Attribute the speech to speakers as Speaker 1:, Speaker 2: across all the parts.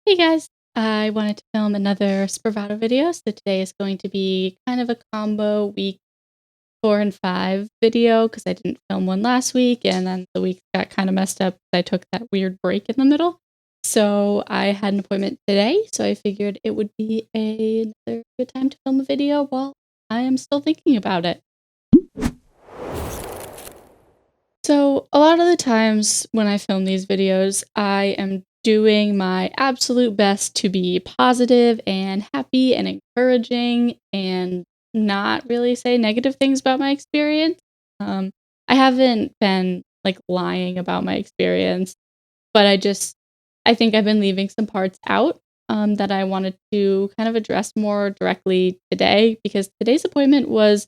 Speaker 1: Hey guys, I wanted to film another Spravato video. So today is going to be kind of a combo week 4 and 5 video because I didn't film one last week and then the week got kind of messed up. I took that weird break in the middle. So I had an appointment today. So I figured it would be another good time to film a video while I am still thinking about it. So, a lot of the times when I film these videos, I am doing my absolute best to be positive and happy and encouraging and not really say negative things about my experience. Um, I haven't been like lying about my experience, but I think I've been leaving some parts out that I wanted to kind of address more directly today because today's appointment was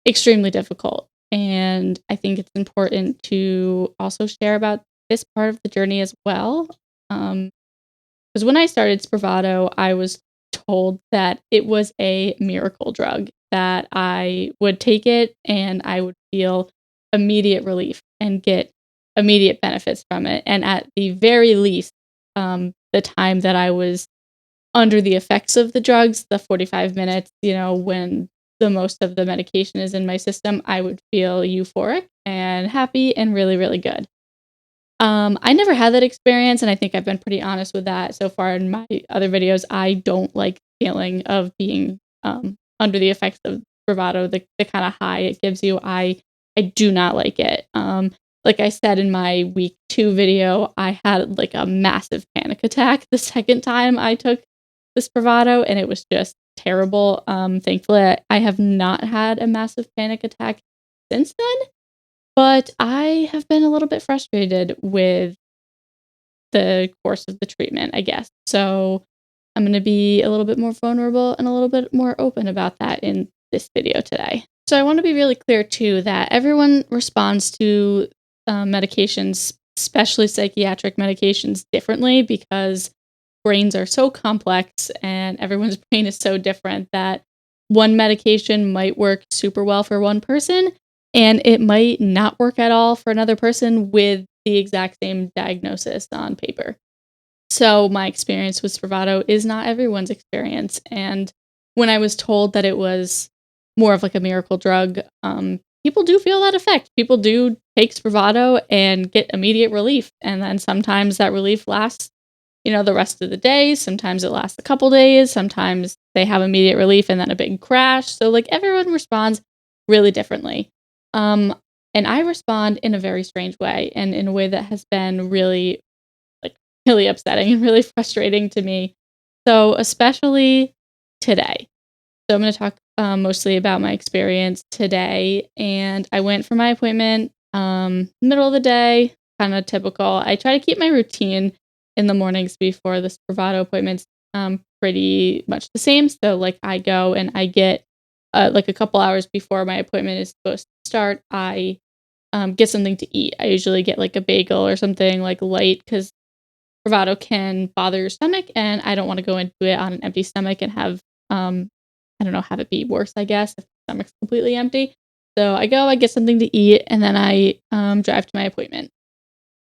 Speaker 1: extremely difficult. And I think it's important to also share about this part of the journey as well. Because when I started Spravato, I was told that it was a miracle drug, that I would take it and I would feel immediate relief and get immediate benefits from it. And at the very least, the time that I was under the effects of the drugs, the 45 minutes, when the most of the medication is in my system, I would feel euphoric and happy and really, really good. I never had that experience, and I think I've been pretty honest with that so far in my other videos. I don't like the feeling of being under the effects of bravado, the kind of high it gives you. I do not like it. Like I said in my week 2 video, I had like a massive panic attack the second time I took this bravado, and it was just terrible. Thankfully, I have not had a massive panic attack since then. But I have been a little bit frustrated with the course of the treatment, I guess. So I'm going to be a little bit more vulnerable and a little bit more open about that in this video today. So I want to be really clear too that everyone responds to medications, especially psychiatric medications, differently because brains are so complex and everyone's brain is so different that one medication might work super well for one person and it might not work at all for another person with the exact same diagnosis on paper. So my experience with Spravato is not everyone's experience. And when I was told that it was more of like a miracle drug, people do feel that effect. People do take Spravato and get immediate relief. And then sometimes that relief lasts, the rest of the day. Sometimes it lasts a couple days. Sometimes they have immediate relief and then a big crash. So like everyone responds really differently. Um, and I respond in a very strange way and in a way that has been like really upsetting and really frustrating to me. So especially today. So I'm going to talk mostly about my experience today. And I went for my appointment middle of the day, kind of typical. I try to keep my routine in the mornings before the Spravato appointments pretty much the same. So like I go and I get like a couple hours before my appointment is supposed to start, I get something to eat. I usually get like a bagel or something like light because Spravato can bother your stomach, and I don't want to go into it on an empty stomach and have I don't know, have it be worse, I guess, if the stomach's completely empty. So I go, I get something to eat, and then I drive to my appointment.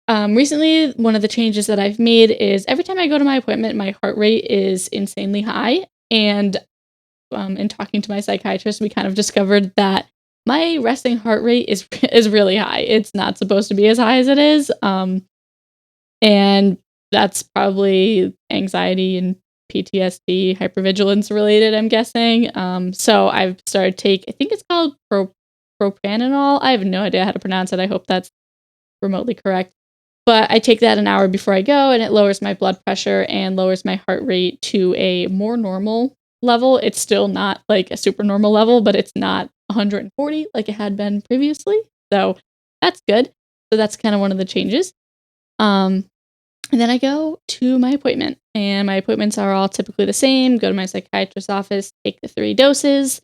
Speaker 1: Recently, one of the changes that I've made is every time I go to my appointment, my heart rate is insanely high. And in talking to my psychiatrist, we kind of discovered that my resting heart rate is is really high. It's not supposed to be as high as it is, and that's probably anxiety and PTSD, hypervigilance related, I'm guessing. So I've started I think it's called propranolol. I have no idea how to pronounce it. I hope that's remotely correct. But I take that an hour before I go, and it lowers my blood pressure and lowers my heart rate to a more normal level. It's still not like a super normal level, but it's not 140 like it had been previously. So that's good. So that's kind of one of the changes. Um, and then I go to my appointment, and my appointments are all typically the same. Go to my psychiatrist's office, take the 3 doses,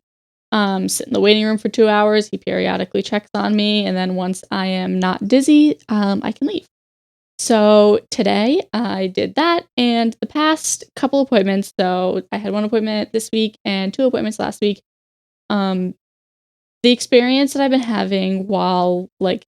Speaker 1: sit in the waiting room for 2 hours. He periodically checks on me, and then once I am not dizzy, I can leave. So today I did that, and the past couple appointments, so I had one appointment this week and 2 appointments last week. Um, the experience that I've been having while like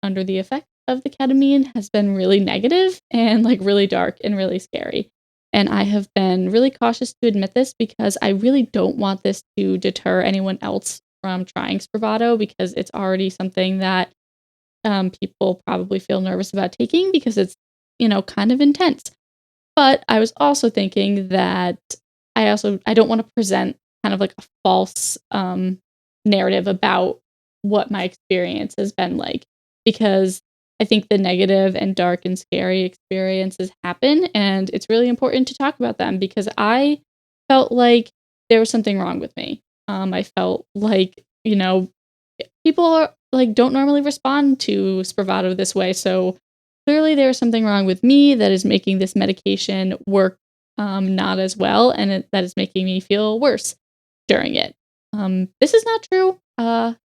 Speaker 1: under the effect of the ketamine has been really negative and like really dark and really scary. And I have been really cautious to admit this because I really don't want this to deter anyone else from trying Spravato because it's already something that people probably feel nervous about taking because it's, kind of intense. But I was also thinking that I don't wanna present kind of like a false, narrative about what my experience has been like, because I think the negative and dark and scary experiences happen, and it's really important to talk about them because I felt like there was something wrong with me. I felt like, people are like, don't normally respond to Spravato this way, so clearly there's something wrong with me that is making this medication work, not as well, and that is making me feel worse during it. This is not true.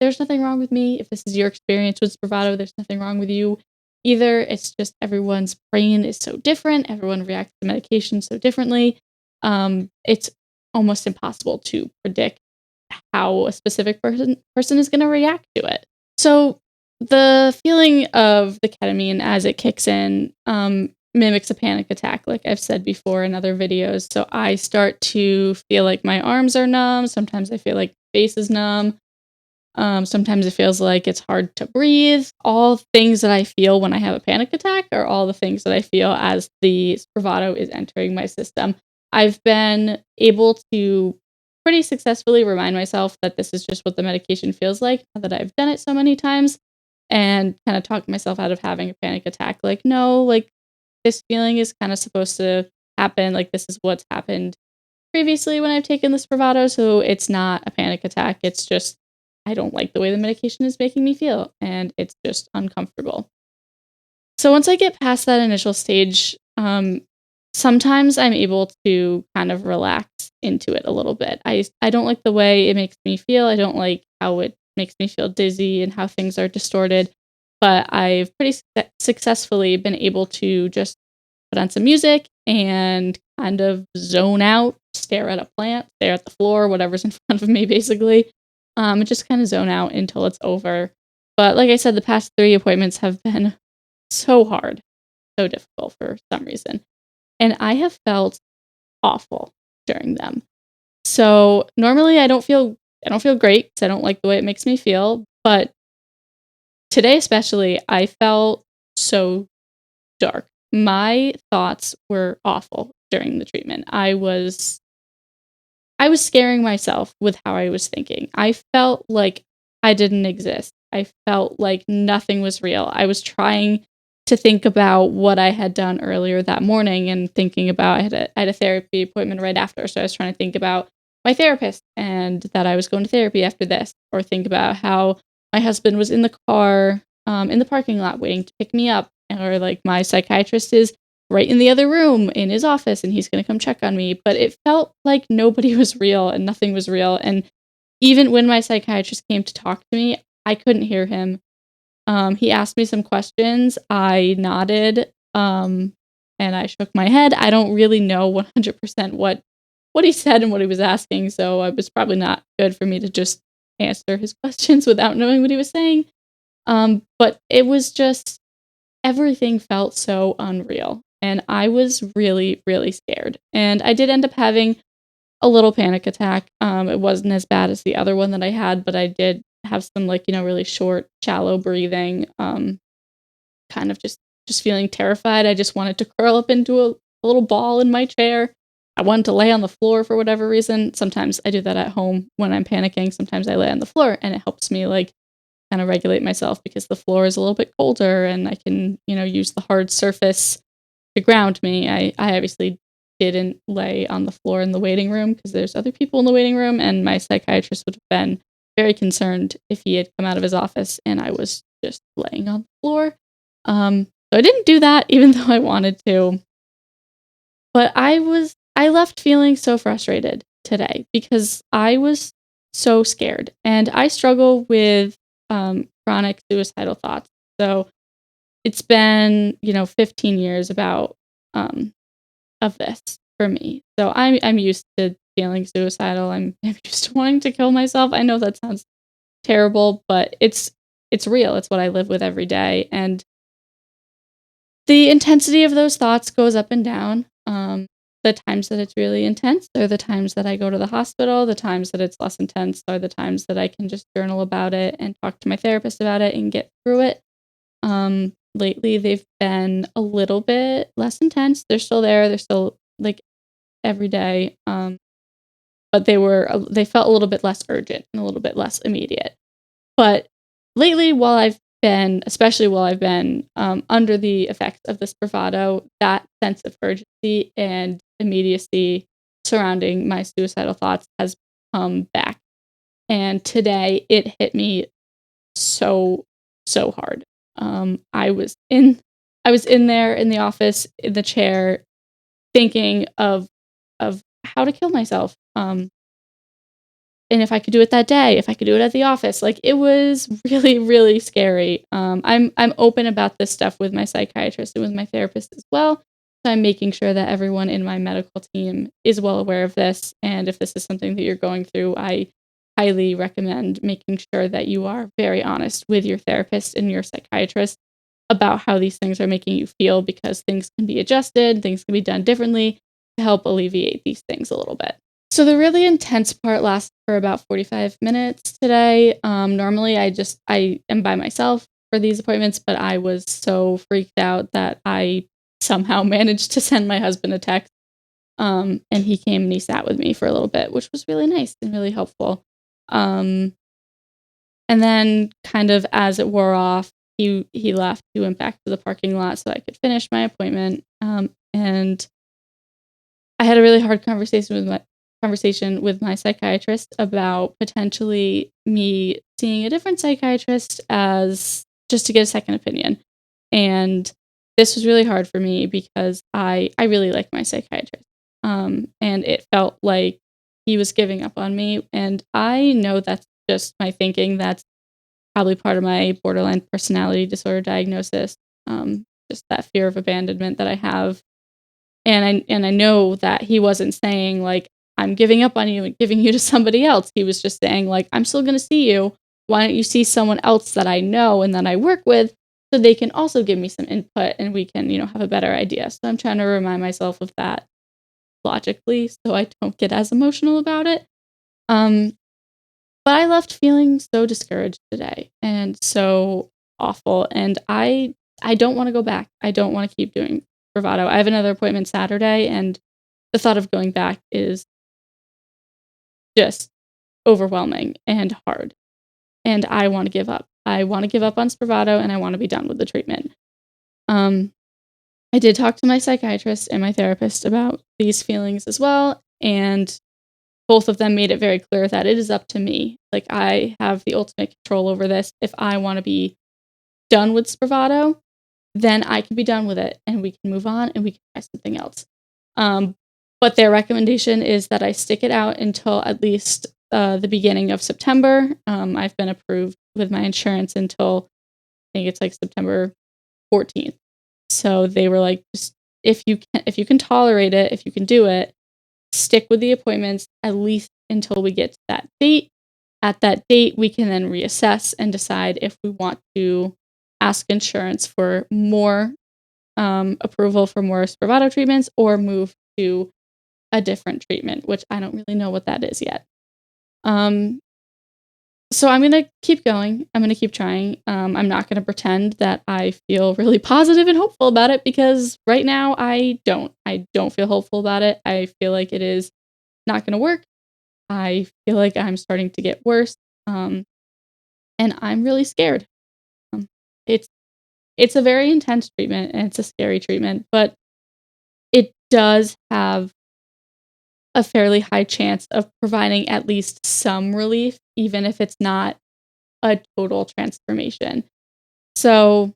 Speaker 1: There's nothing wrong with me. If this is your experience with Spravato, there's nothing wrong with you either. It's just everyone's brain is so different. Everyone reacts to medication so differently. It's almost impossible to predict how a specific person is going to react to it. So the feeling of the ketamine as it kicks in mimics a panic attack, like I've said before in other videos. So I start to feel like my arms are numb. Sometimes I feel like my face is numb. Sometimes it feels like it's hard to breathe. All things that I feel when I have a panic attack are all the things that I feel as the Spravato is entering my system. I've been able to pretty successfully remind myself that this is just what the medication feels like now that I've done it so many times and kind of talk myself out of having a panic attack. Like, no, like this feeling is kind of supposed to happen. Like, this is what's happened previously when I've taken this Spravato. So it's not a panic attack. It's just, I don't like the way the medication is making me feel and it's just uncomfortable. So once I get past that initial stage, sometimes I'm able to kind of relax into it a little bit. I don't like the way it makes me feel. I don't like how it makes me feel dizzy and how things are distorted. But I've pretty successfully been able to just put on some music and kind of zone out, stare at a plant, stare at the floor, whatever's in front of me, basically. And just kind of zone out until it's over. But like I said, the past 3 appointments have been so hard, so difficult for some reason. And I have felt awful during them. So normally I don't feel great because I don't like the way it makes me feel. But today especially, I felt so dark. My thoughts were awful during the treatment. I was scaring myself with how I was thinking. I felt like I didn't exist. I felt like nothing was real. I was trying to think about what I had done earlier that morning and thinking about I had a therapy appointment right after. So I was trying to think about my therapist and that I was going to therapy after this, or think about how my husband was in the car in the parking lot waiting to pick me up, or like my psychiatrist is right in the other room in his office and he's going to come check on me. But it felt like nobody was real and nothing was real. And even when my psychiatrist came to talk to me, I couldn't hear him. He asked me some questions. I nodded and I shook my head. I don't really know 100% what he said and what he was asking. So it was probably not good for me to just answer his questions without knowing what he was saying. But it was just everything felt so unreal. And I was really, really scared. And I did end up having a little panic attack. It wasn't as bad as the other one that I had, but I did have some like, really short, shallow breathing, kind of just feeling terrified. I just wanted to curl up into a little ball in my chair. I wanted to lay on the floor for whatever reason. Sometimes I do that at home when I'm panicking. Sometimes I lay on the floor and it helps me like kind of regulate myself because the floor is a little bit colder and I can, use the hard surface to ground me. I obviously didn't lay on the floor in the waiting room because there's other people in the waiting room, and my psychiatrist would have been very concerned if he had come out of his office and I was just laying on the floor. So I didn't do that even though I wanted to. But I left feeling so frustrated today because I was so scared, and I struggle with chronic suicidal thoughts. So it's been 15 years about of this for me. So I'm used to feeling suicidal. I'm used to wanting to kill myself. I know that sounds terrible, but it's real. It's what I live with every day, and the intensity of those thoughts goes up and down. the times that it's really intense are the times that I go to the hospital. The times that it's less intense are the times that I can just journal about it and talk to my therapist about it and get through it. Lately, they've been a little bit less intense. They're still there. They're still like every day. But they felt a little bit less urgent and a little bit less immediate. But lately, especially while I've been under the effects of the Spravato, that sense of urgency and immediacy surrounding my suicidal thoughts has come back. And today it hit me so, so hard. I was in there in the office in the chair thinking of how to kill myself. And if I could do it that day, if I could do it at the office, like it was really, really scary. I'm open about this stuff with my psychiatrist and with my therapist as well. So I'm making sure that everyone in my medical team is well aware of this. And if this is something that you're going through, I highly recommend making sure that you are very honest with your therapist and your psychiatrist about how these things are making you feel, because things can be adjusted, things can be done differently to help alleviate these things a little bit. So the really intense part lasts for about 45 minutes today. Normally I am by myself for these appointments, but I was so freaked out that I somehow managed to send my husband a text. And he came and he sat with me for a little bit, which was really nice and really helpful. And then kind of as it wore off, he left. He went back to the parking lot so I could finish my appointment. And I had a really hard conversation with my psychiatrist about potentially me seeing a different psychiatrist as just to get a second opinion. And this was really hard for me because I really like my psychiatrist. And it felt like he was giving up on me. And I know that's just my thinking. That's probably part of my borderline personality disorder diagnosis. Just that fear of abandonment that I have. And I know that he wasn't saying like, I'm giving up on you and giving you to somebody else. He was just saying like, I'm still going to see you. Why don't you see someone else that I know and that I work with, so they can also give me some input and we can, have a better idea. So I'm trying to remind myself of that logically so I don't get as emotional about it. But I left feeling so discouraged today and so awful. And I don't want to go back. I don't want to keep doing Spravato. I have another appointment Saturday, and the thought of going back is just overwhelming and hard. And I want to give up. I want to give up on Spravato and I want to be done with the treatment. I did talk to my psychiatrist and my therapist about these feelings as well. And both of them made it very clear that it is up to me. Like, I have the ultimate control over this. If I want to be done with Spravato, then I can be done with it and we can move on and we can try something else. But their recommendation is that I stick it out until at least the beginning of September. I've been approved with my insurance until I think it's like September 14th. So they were like, just if you can tolerate it, if you can do it, stick with the appointments at least until we get to that date. At that date, we can then reassess and decide if we want to ask insurance for more approval for more Spravato treatments or move to a different treatment, which I don't really know what that is yet. So I'm going to keep going. I'm going to keep trying. I'm not going to pretend that I feel really positive and hopeful about it, because right now I don't feel hopeful about it. I feel like it is not going to work. I feel like I'm starting to get worse. And I'm really scared. It's a very intense treatment and it's a scary treatment, but it does have a fairly high chance of providing at least some relief, even if it's not a total transformation. So,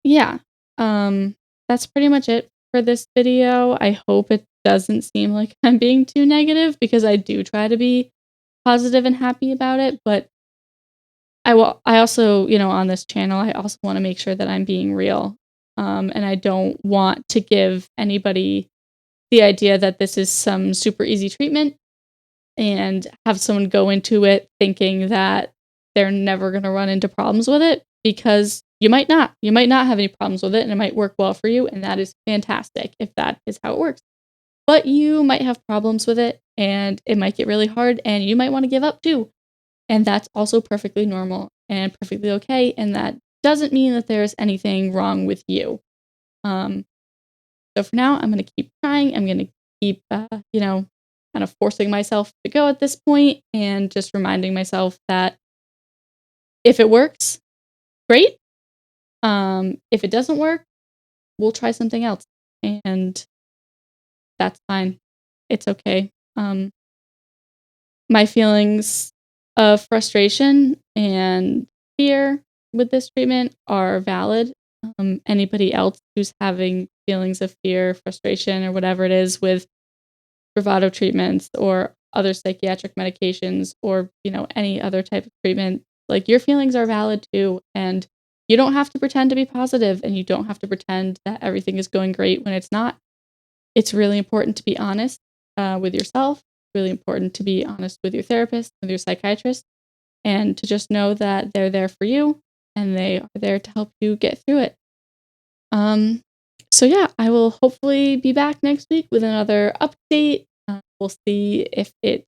Speaker 1: yeah, that's pretty much it for this video. I hope it doesn't seem like I'm being too negative, because I do try to be positive and happy about it, but I also, on this channel, I also want to make sure that I'm being real. And I don't want to give anybody the idea that this is some super easy treatment and have someone go into it thinking that they're never going to run into problems with it, because you might not. You might not have any problems with it and it might work well for you, and that is fantastic if that is how it works. but you might have problems with it and it might get really hard and you might want to give up too. And that's also perfectly normal and perfectly okay. And that doesn't mean that there's anything wrong with you. Um, so for now, I'm going to keep trying. I'm going to keep, kind of forcing myself to go at this point and just reminding myself that if it works, great. If it doesn't work, we'll try something else. And that's fine. It's okay. My feelings of frustration and fear with this treatment are valid. Anybody else who's having feelings of fear, frustration, or whatever it is with Spravato treatments or other psychiatric medications or, any other type of treatment, like your feelings are valid too. And you don't have to pretend to be positive and you don't have to pretend that everything is going great when it's not. It's really important to be honest with yourself, really important to be honest with your therapist, with your psychiatrist, and to just know that they're there for you and they are there to help you get through it. Um, so yeah, I will hopefully be back next week with another update. We'll see if it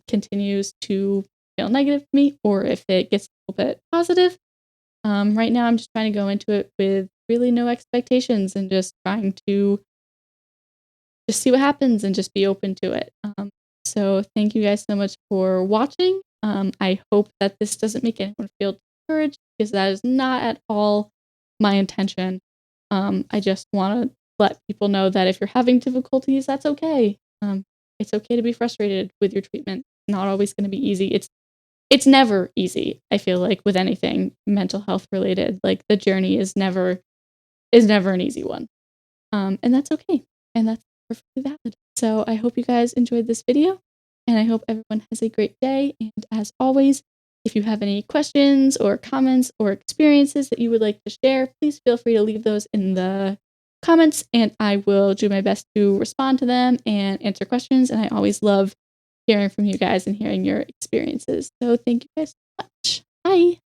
Speaker 1: continues to feel negative to me or if it gets a little bit positive. Right now, I'm just trying to go into it with really no expectations and just trying to just see what happens and just be open to it. So thank you guys so much for watching. I hope that this doesn't make anyone feel discouraged because that is not at all my intention. I just want to let people know that if you're having difficulties, that's okay. It's okay to be frustrated with your treatment. It's not always going to be easy. It's never easy. I feel like with anything mental health related, like the journey is never an easy one. And that's okay. And that's perfectly valid. So I hope you guys enjoyed this video and I hope everyone has a great day. And as always, if you have any questions or comments or experiences that you would like to share, please feel free to leave those in the comments and I will do my best to respond to them and answer questions. And I always love hearing from you guys and hearing your experiences. So thank you guys so much. Bye.